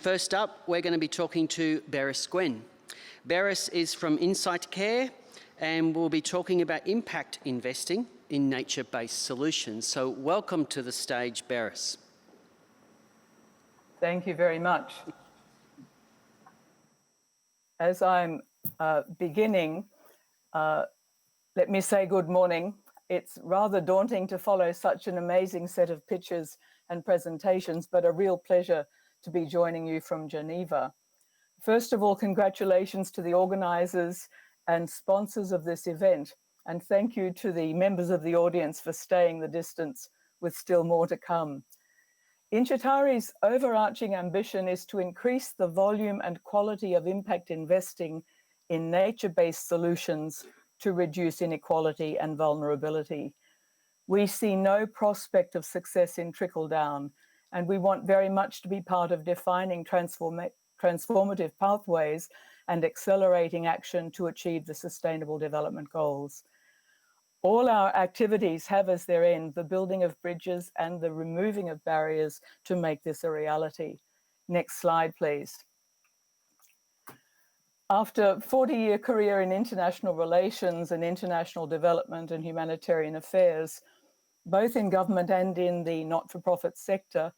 First up, we're going to be talking to Beris Gwynne. Beris is from Incitare and we'll be talking about impact investing in nature-based solutions. So welcome to the stage, Beris. Thank you very much. As I'm beginning, let me say good morning. It's rather daunting to follow such an amazing set of pictures and presentations, but a real pleasure to be joining you from Geneva. First of all, congratulations to the organisers and sponsors of this event, and thank you to the members of the audience for staying the distance with still more to come. Incitare's overarching ambition is to increase the volume and quality of impact investing in nature-based solutions to reduce inequality and vulnerability. We see no prospect of success in trickle-down, and we want very much to be part of defining transformative pathways and accelerating action to achieve the Sustainable Development Goals. All our activities have as their end the building of bridges and the removing of barriers to make this a reality. Next slide, please. After a 40-year career in international relations and international development and humanitarian affairs, both in government and in the not-for-profit sector,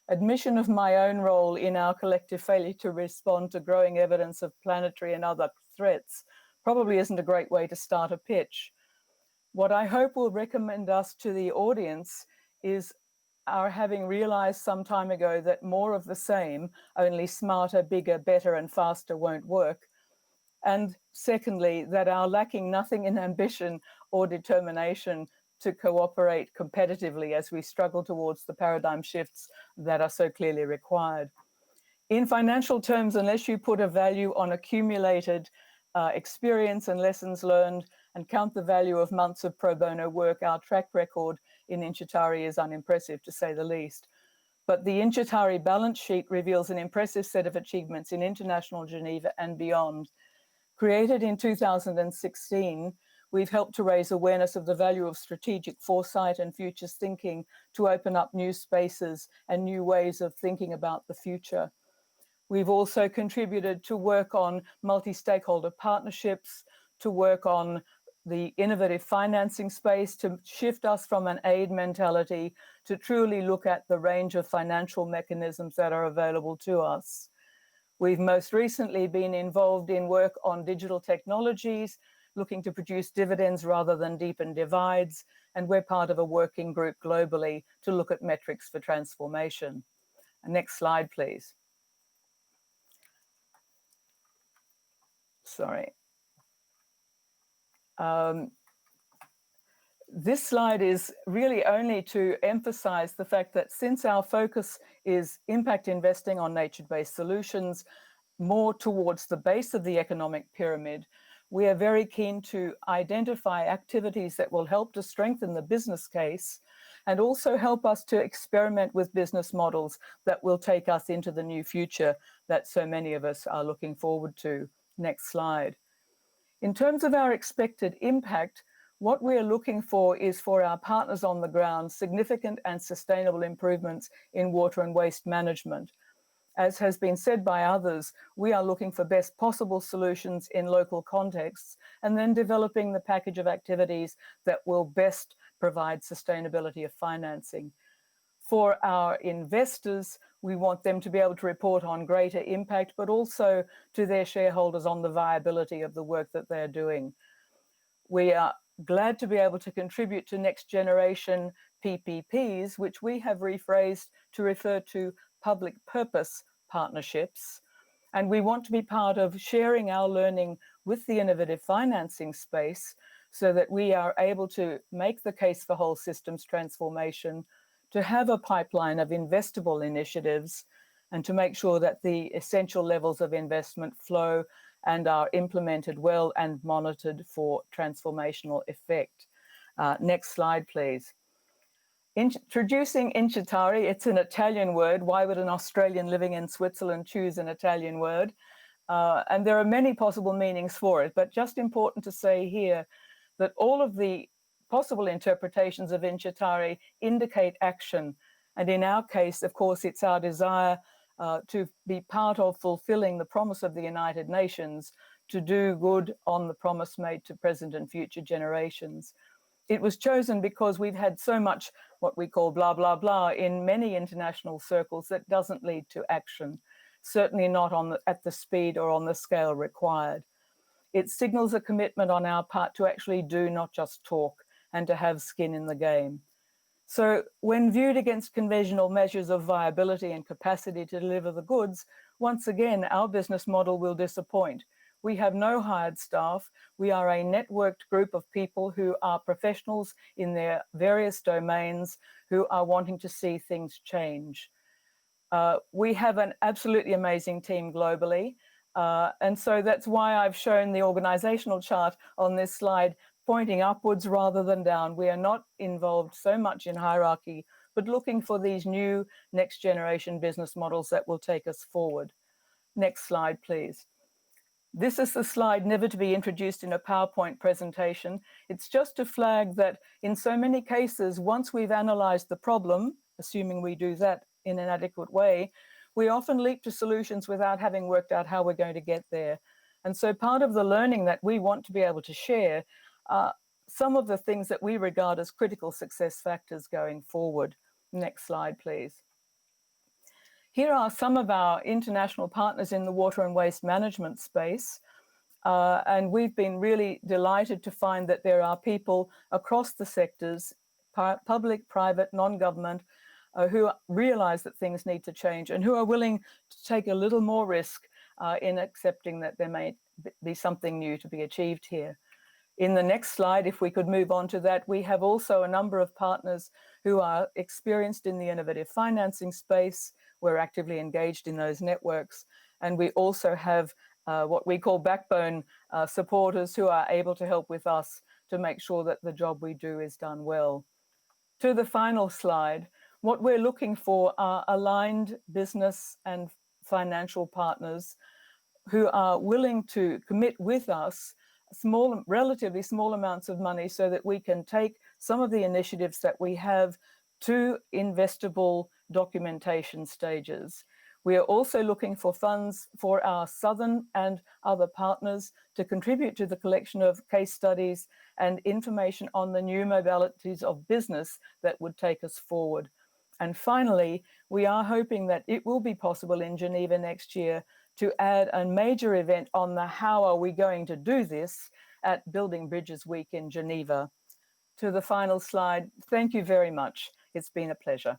admission of my own role in our collective failure to respond to growing evidence of planetary and other threats probably isn't a great way to start a pitch. What I hope will recommend us to the audience is our having realized some time ago that more of the same, only smarter, bigger, better, and faster won't work. And secondly, that our lacking nothing in ambition or determination to cooperate competitively as we struggle towards the paradigm shifts that are so clearly required. In financial terms, unless you put a value on accumulated experience and lessons learned and count the value of months of pro bono work, our track record in Incitare is unimpressive, to say the least. But the Incitare balance sheet reveals an impressive set of achievements in international Geneva and beyond. Created in 2016, we've helped to raise awareness of the value of strategic foresight and futures thinking to open up new spaces and new ways of thinking about the future. We've also contributed to work on multi-stakeholder partnerships, to work on the innovative financing space, to shift us from an aid mentality to truly look at the range of financial mechanisms that are available to us. We've most recently been involved in work on digital technologies, looking to produce dividends rather than deepen divides, and we're part of a working group globally to look at metrics for transformation. Next slide, please. Sorry. This slide is really only to emphasize the fact that since our focus is impact investing on nature-based solutions, more towards the base of the economic pyramid, we are very keen to identify activities that will help to strengthen the business case and also help us to experiment with business models that will take us into the new future that so many of us are looking forward to. Next slide. In terms of our expected impact, what we're looking for is for our partners on the ground significant and sustainable improvements in water and waste management. As has been said by others, we are looking for best possible solutions in local contexts and then developing the package of activities that will best provide sustainability of financing. For our investors, we want them to be able to report on greater impact, but also to their shareholders on the viability of the work that they're doing. We are glad to be able to contribute to next generation PPPs, which we have rephrased to refer to public purpose partnerships. And we want to be part of sharing our learning with the innovative financing space so that we are able to make the case for whole systems transformation, to have a pipeline of investable initiatives, and to make sure that the essential levels of investment flow and are implemented well and monitored for transformational effect. Next slide, please. Introducing Incitare, it's an Italian word. Why would an Australian living in Switzerland choose an Italian word? And there are many possible meanings for it, but just important to say here that all of the possible interpretations of Incitare indicate action. And in our case, of course, it's our desire to be part of fulfilling the promise of the United Nations to do good on the promise made to present and future generations. It was chosen because we've had so much what we call blah, blah, blah in many international circles that doesn't lead to action, certainly not at the speed or on the scale required. It signals a commitment on our part to actually do, not just talk, and to have skin in the game. So when viewed against conventional measures of viability and capacity to deliver the goods, once again, our business model will disappoint. We have no hired staff. We are a networked group of people who are professionals in their various domains who are wanting to see things change. We have an absolutely amazing team globally. And so that's why I've shown the organizational chart on this slide pointing upwards rather than down. We are not involved so much in hierarchy, but looking for these new next generation business models that will take us forward. Next slide, please. This is the slide never to be introduced in a PowerPoint presentation. It's just to flag that in so many cases, once we've analyzed the problem, assuming we do that in an adequate way, we often leap to solutions without having worked out how we're going to get there. And so part of the learning that we want to be able to share are some of the things that we regard as critical success factors going forward. Next slide, please. Here are some of our international partners in the water and waste management space. And we've been really delighted to find that there are people across the sectors, public, private, non-government, who realize that things need to change and who are willing to take a little more risk in accepting that there may be something new to be achieved here. In the next slide, if we could move on to that, we have also a number of partners who are experienced in the innovative financing space. We're actively engaged in those networks. And we also have what we call backbone supporters who are able to help with us to make sure that the job we do is done well. To the final slide, what we're looking for are aligned business and financial partners who are willing to commit with us relatively small amounts of money so that we can take some of the initiatives that we have to investable documentation stages. We are also looking for funds for our Southern and other partners to contribute to the collection of case studies and information on the new modalities of business that would take us forward. And finally, we are hoping that it will be possible in Geneva next year to add a major event on the how are we going to do this at Building Bridges Week in Geneva. To the final slide, thank you very much. It's been a pleasure.